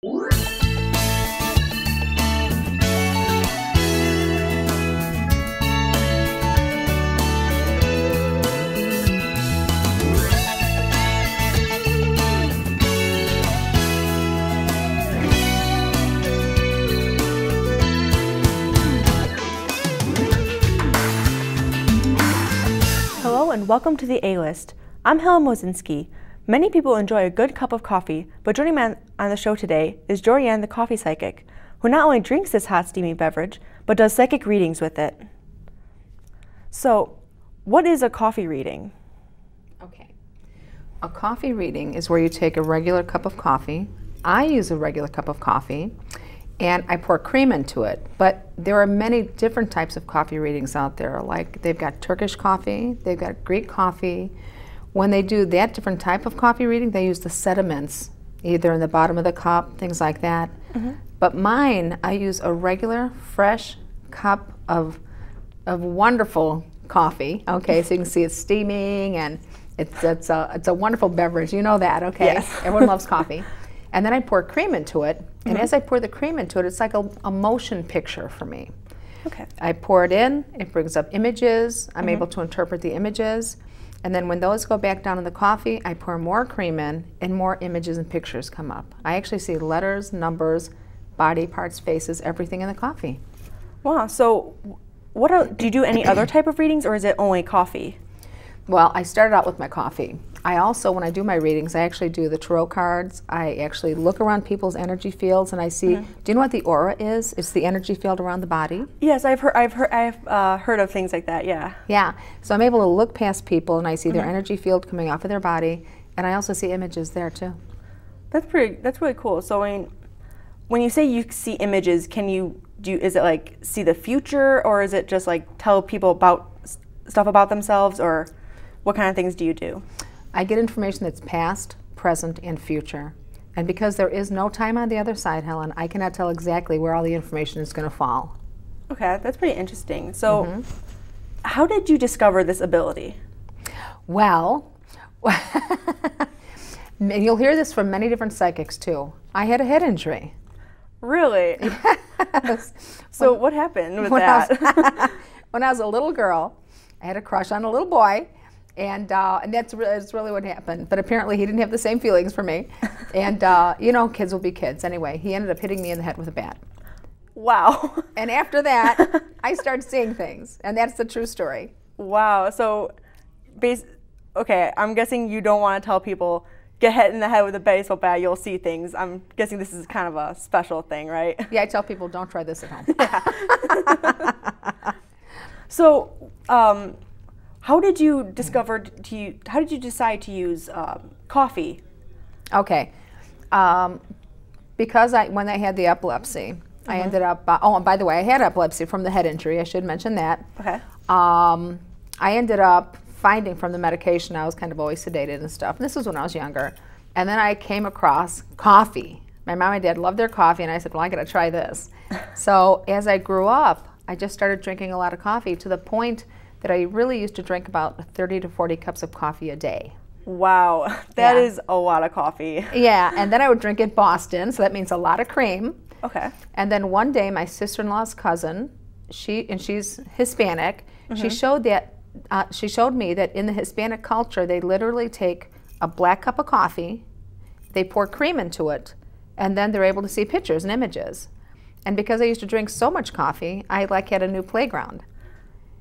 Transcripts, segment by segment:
Hello and welcome to the A-List. I'm Helen Moscinski. Many people enjoy a good cup of coffee, but joining me on the show today is Jorianne The Coffee Psychic, who not only drinks this hot steamy beverage, but does psychic readings with it. So, what is a coffee reading? Okay. A coffee reading is where you take a regular cup of coffee. I use a regular cup of coffee, and I pour cream into it. But there are many different types of coffee readings out there. Like, they've got Turkish coffee, they've got Greek coffee. When they do that different type of coffee reading, they use the sediments, either in the bottom of the cup, things like that. But mine, I use a regular, fresh cup of wonderful coffee. Okay, so you can see it's steaming, and it's a wonderful beverage. You know that, okay? Yes. Everyone loves coffee. And then I pour cream into it, and as I pour the cream into it, it's like a motion picture for me. Okay. I pour it in, it brings up images, I'm able to interpret the images, and then when those go back down in the coffee, I pour more cream in, and more images and pictures come up. I actually see letters, numbers, body parts, faces, everything in the coffee. Wow, so do you do any other type of readings, or is it only coffee? Well, I started out with my coffee. I also, when I do my readings, I actually do the tarot cards. I actually look around people's energy fields, and I see. Do you know what the aura is? It's the energy field around the body. Yes, I've heard of things like that. Yeah. Yeah. So I'm able to look past people, and I see their energy field coming off of their body, and I also see images there too. That's really cool. So when you say you see images, is it like see the future, or is it just like tell people about stuff about themselves, or what kind of things do you do? I get information that's past, present, and future. And because there is no time on the other side, Helen, I cannot tell exactly where all the information is going to fall. Okay, that's pretty interesting. So how did you discover this ability? Well, and you'll hear this from many different psychics too. I had a head injury. Really? Yes. So what happened with that? When I was a little girl, I had a crush on a little boy, and that's really what happened. But apparently he didn't have the same feelings for me. And you know, kids will be kids. Anyway, he ended up hitting me in the head with a bat. Wow. And after that, I started seeing things, and that's the true story. Wow. So, okay, I'm guessing you don't want to tell people, get hit in the head with a baseball bat, you'll see things. I'm guessing this is kind of a special thing, right? Yeah, I tell people, don't try this at home. Yeah. So, how did you decide to use coffee? Okay, because when I had the epilepsy, I ended up. Oh, and by the way, I had epilepsy from the head injury. I should mention that. Okay. I ended up finding from the medication I was kind of always sedated and stuff. And this was when I was younger, and then I came across coffee. My mom and dad loved their coffee, and I said, well, I got to try this. So as I grew up, I just started drinking a lot of coffee to the point that I really used to drink about 30 to 40 cups of coffee a day. Wow, that is a lot of coffee. Yeah, and then I would drink it Boston, so that means a lot of cream. Okay. And then one day, my sister-in-law's cousin, she's Hispanic, she showed me that in the Hispanic culture, they literally take a black cup of coffee, they pour cream into it, and then they're able to see pictures and images. And because I used to drink so much coffee, I had a new playground.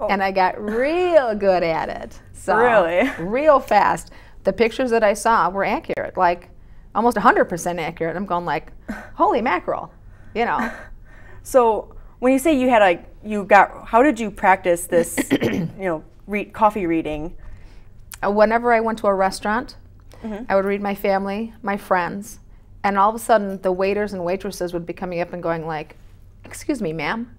Oh. And I got real good at it. So, really? Real fast. The pictures that I saw were accurate, like almost 100% accurate. I'm going like, holy mackerel, you know. So when you say you had how did you practice this, coffee reading? Whenever I went to a restaurant, I would read my family, my friends, and all of a sudden the waiters and waitresses would be coming up and going like, excuse me, ma'am,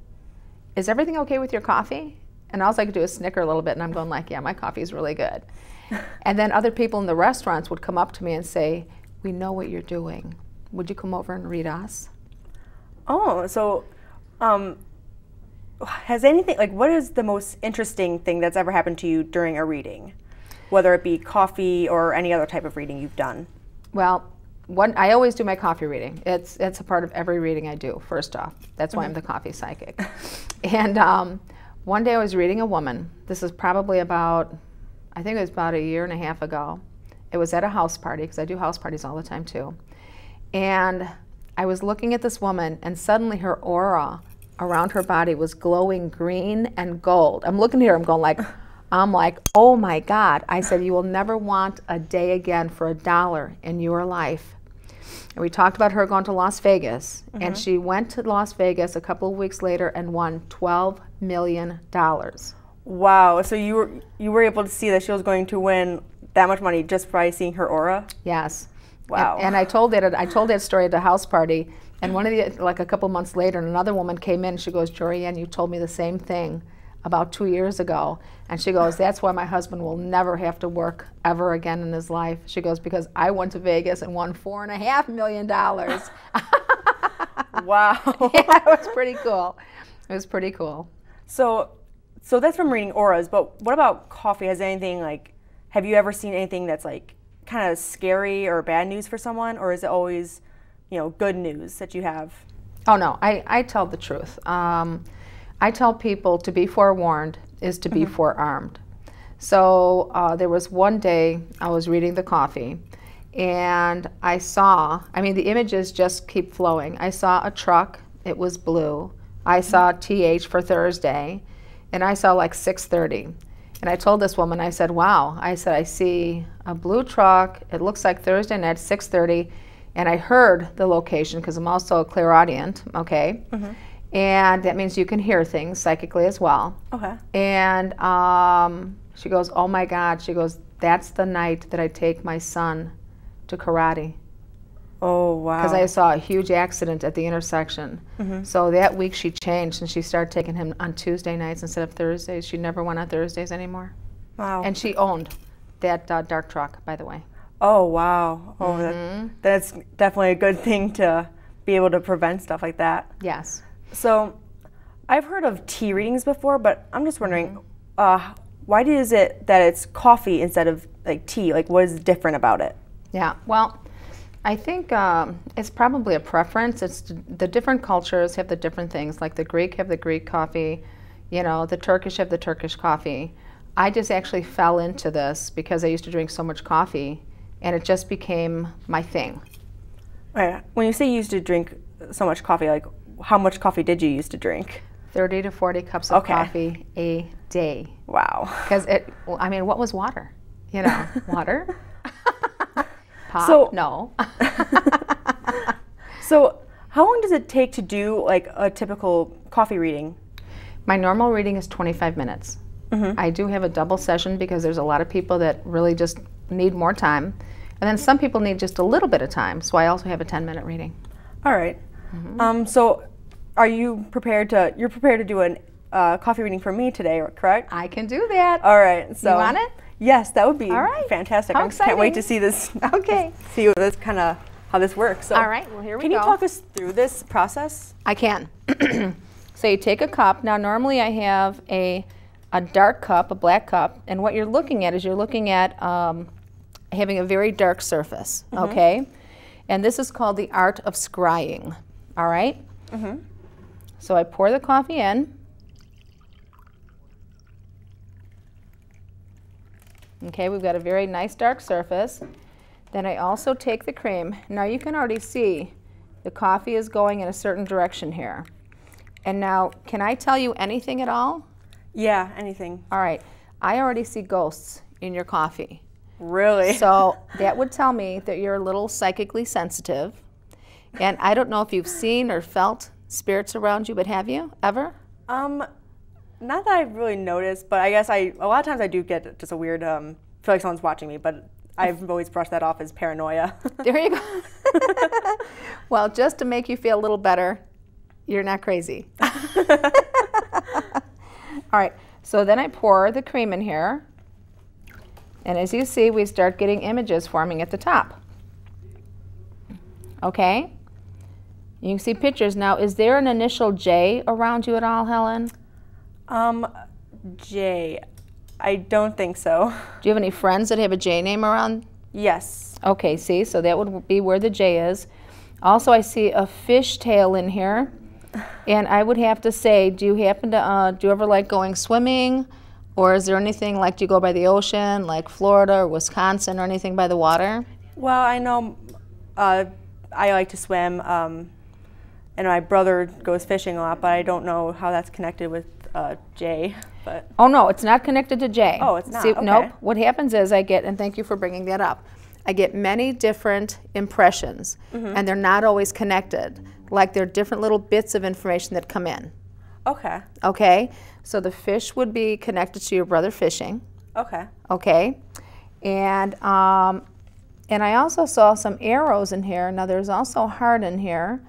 is everything okay with your coffee? And all I could do is snicker a little bit, and I'm going like, yeah, my coffee is really good. And then other people in the restaurants would come up to me and say, we know what you're doing. Would you come over and read us? Oh, so has anything, what is the most interesting thing that's ever happened to you during a reading? Whether it be coffee or any other type of reading you've done? Well, I always do my coffee reading. It's a part of every reading I do, first off. That's why I'm the coffee psychic. And one day I was reading a woman. This is probably about, I think it was about a year and a half ago. It was at a house party, because I do house parties all the time too. And I was looking at this woman, and suddenly her aura around her body was glowing green and gold. I'm looking at her, I'm like, oh my God. I said, you will never want a day again for $1 in your life. And we talked about her going to Las Vegas, and she went to Las Vegas a couple of weeks later and won $12 million. Wow, so you were able to see that she was going to win that much money just by seeing her aura? Yes. Wow. And I told that story at the house party, and like a couple months later, another woman came in, and she goes, Jorianne, you told me the same thing about 2 years ago. And she goes, that's why my husband will never have to work ever again in his life. She goes, because I went to Vegas and won $4.5 million. Wow. Yeah, it was pretty cool. It was pretty cool. So that's from reading auras, but what about coffee? Have you ever seen anything that's like kind of scary or bad news for someone, or is it always, good news that you have? Oh no, I tell the truth. I tell people to be forewarned is to be forearmed. So there was one day I was reading the coffee, and I saw, the images just keep flowing. I saw a truck, it was blue. I saw TH for Thursday, and I saw like 6:30. And I told this woman, I said, wow, I see a blue truck, it looks like Thursday night, 6:30, and I heard the location, because I'm also a clairaudient, okay? And that means you can hear things psychically as well. Okay. And she goes, oh my God, she goes, that's the night that I take my son to karate. Oh, wow. Because I saw a huge accident at the intersection. So that week she changed, and she started taking him on Tuesday nights instead of Thursdays. She never went on Thursdays anymore. Wow. And she owned that dark truck, by the way. Oh, wow. Oh, that's definitely a good thing to be able to prevent stuff like that. Yes. So I've heard of tea readings before, but I'm just wondering, why is it that it's coffee instead of like tea? Like, what is different about it? Yeah, well, I think it's probably a preference. It's the different cultures have the different things. Like the Greek have the Greek coffee, the Turkish have the Turkish coffee. I just actually fell into this because I used to drink so much coffee, and it just became my thing. Right. When you say you used to drink so much coffee, like how much coffee did you used to drink? 30 to 40 cups of coffee a day. Wow. Because what was water? Water? Pop? So, no. So how long does it take to do like a typical coffee reading? My normal reading is 25 minutes. I do have a double session because there's a lot of people that really just need more time. And then some people need just a little bit of time. So I also have a 10-minute reading. All right. So are you prepared to do a coffee reading for me today, correct? I can do that. All right. So you want it? Yes, that would be all right. Fantastic. How I exciting. Can't wait to see this. Okay. See what this how this works. So all right. Well, here we go. Can you talk us through this process? I can. So you take a cup. Now, normally I have a dark cup, a black cup, and what you're looking at is having a very dark surface. Okay. And this is called the Art of Scrying. All right. So I pour the coffee in. Okay, we've got a very nice dark surface. Then I also take the cream. Now you can already see the coffee is going in a certain direction here. And now, can I tell you anything at all? Yeah, anything. All right. I already see ghosts in your coffee. Really? So that would tell me that you're a little psychically sensitive. And I don't know if you've seen or felt spirits around you, but have you ever? Not that I've really noticed, but I guess a lot of times I do get just a weird, feel like someone's watching me, but I've always brushed that off as paranoia. There you go. Well, just to make you feel a little better, you're not crazy. All right, so then I pour the cream in here. And as you see, we start getting images forming at the top. Okay? You can see pictures. Now, is there an initial J around you at all, Helen? J. I don't think so. Do you have any friends that have a J name around Yes. Okay, see, so that would be where the J is. Also, I see a fish tail in here. And I would have to say, do you happen to, do you ever like going swimming? Or is there anything like, do you go by the ocean, like Florida or Wisconsin or anything by the water? Well, I know I like to swim, and my brother goes fishing a lot, but I don't know how that's connected with Jay. But oh no, it's not connected to Jay. Oh, it's not. See, okay. Nope. What happens is I get, and thank you for bringing that up, I get many different impressions, and they're not always connected. Like they're different little bits of information that come in. Okay. Okay? So the fish would be connected to your brother fishing. Okay. Okay? And I also saw some arrows in here. Now there's also a heart in here.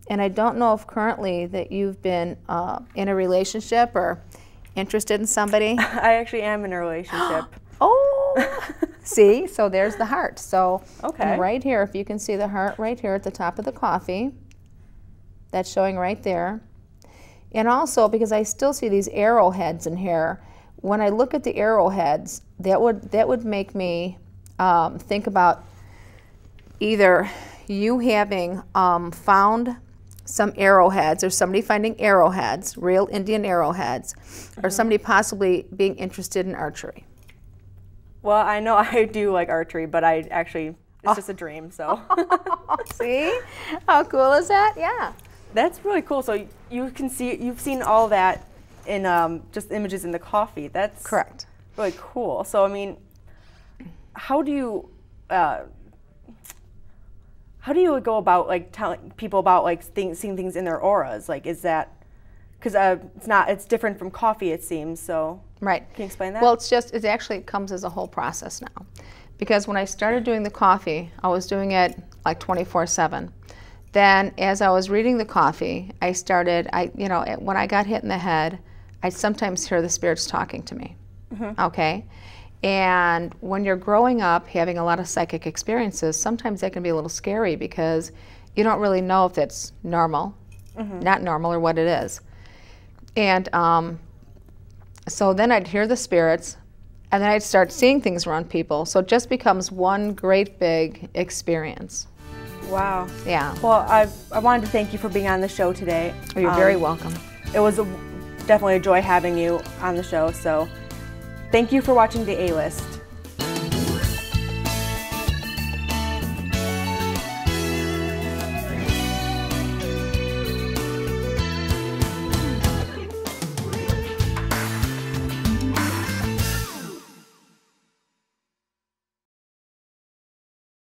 And I don't know if currently that you've been in a relationship or interested in somebody. I actually am in a relationship. Oh! See? So there's the heart. So okay. And right here, if you can see the heart right here at the top of the coffee, that's showing right there. And also, because I still see these arrowheads in here, when I look at the arrowheads, that would make me think about either you having found some arrowheads, or somebody finding arrowheads, real Indian arrowheads, or somebody possibly being interested in archery. Well, I know I do like archery, but I actually, it's just a dream, so. See? How cool is that? Yeah. That's really cool. So you can see, you've seen all that in just images in the coffee. That's correct. Really cool. So I mean, how do you go about like telling people about like seeing things in their auras? Like, is that because it's different from coffee, it seems. So right. Can you explain that? Well, it actually comes as a whole process now, because when I started doing the coffee, I was doing it like 24/7. Then, as I was reading the coffee, I started, when I got hit in the head, I'd sometimes hear the spirits talking to me, okay? And when you're growing up, having a lot of psychic experiences, sometimes that can be a little scary because you don't really know if it's normal, not normal, or what it is. And so then I'd hear the spirits, and then I'd start seeing things around people. So it just becomes one great big experience. Wow. Yeah. Well, I wanted to thank you for being on the show today. Oh, you're very welcome. It was definitely a joy having you on the show, so thank you for watching The A-List.